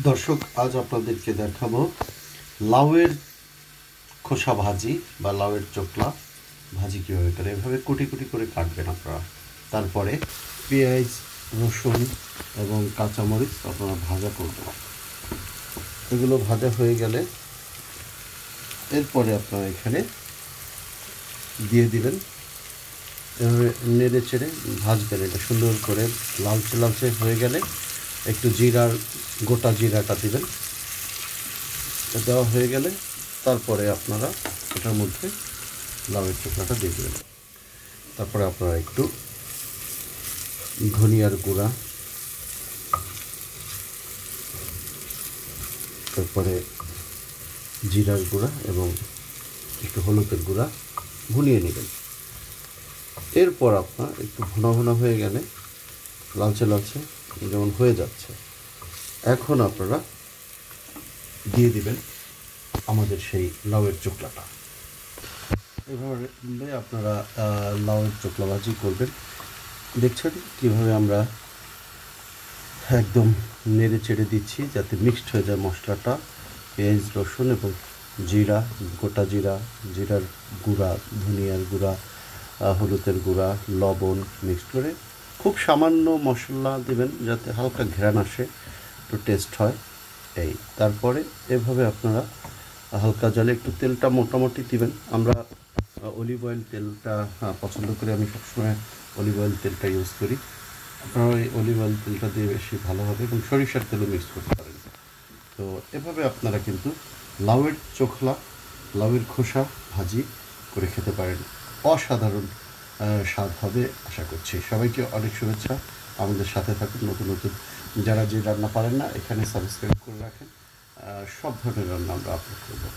দর্শক, আজ আপনাদেরকে দেখাবো লাউয়ের খোসা ভাজি বা লাউয়ের চোকলা ভাজি কীভাবে করে। এভাবে কুটি কুটি করে কাটবেন আপনারা। তারপরে পেঁয়াজ, রসুন এবং কাঁচামরিচ আপনারা ভাজা করবেন। এগুলো ভাজা হয়ে গেলে এরপরে আপনারা এখানে দিয়ে দিবেন। এভাবে নেড়ে চেড়ে ভাজবেন। এটা সুন্দর করে লালচে লালচে হয়ে গেলে একটু গোটা জিরাটা দিবেন। দেওয়া হয়ে গেলে তারপরে আপনারা এটার মধ্যে লাউয়ের চোখলাটা দিয়ে দেবেন। তারপরে আপনারা একটু ধনিয়ার গুঁড়া, তারপরে জিরার গুঁড়া এবং একটু হলুদের গুঁড়া ভুনিয়ে নেবেন। এরপর আপনার একটু ভুনা ভুনা হয়ে গেলে লালচে লালচে যেমন হয়ে যাচ্ছে, এখন আপনারা দিয়ে দিবেন আমাদের সেই লাউয়ের চোখলাটা। এভাবে আপনারা লাউয়ের চোখলা ভাজি করবেন। দেখছেন কীভাবে আমরা একদম নেড়ে চেড়ে দিচ্ছি যাতে মিক্সড হয়ে যায় মশলাটা। পেঁয়াজ, রসুন এবং জিরা, গোটা জিরা, জিরার গুঁড়া, ধনিয়ার গুঁড়া, হলুদের গুঁড়া, লবণ মিক্সড করে খুব সামান্য মশলা দেবেন যাতে হালকা ঘ্রাণ আসে, একটু টেস্ট হয় এই। তারপরে এভাবে আপনারা হালকা জলে একটু তেলটা মোটামুটি দিবেন। আমরা অলিভ অয়েল তেলটা পছন্দ করি, আমি সবসময় অলিভ অয়েল তেলটা ইউজ করি। আপনারা ওই অলিভ অয়েল তেলটা দিয়ে বেশি ভালো হবে এবং সরিষার তেলও মিক্স করতে পারেন। তো এভাবে আপনারা কিন্তু লাউয়ের চোখলা, লাউয়ের খোসা ভাজি করে খেতে পারেন। অসাধারণ স্বাদ হবে আশা করছি। সবাইকে অনেক শুভেচ্ছা। আমাদের সাথে থাকুন। নতুন নতুন যারা যে রান্না পারেন না, এখানে সাবস্ক্রাইব করে রাখেন। সব ধরনের রান্না আমরা আপলোড করবো।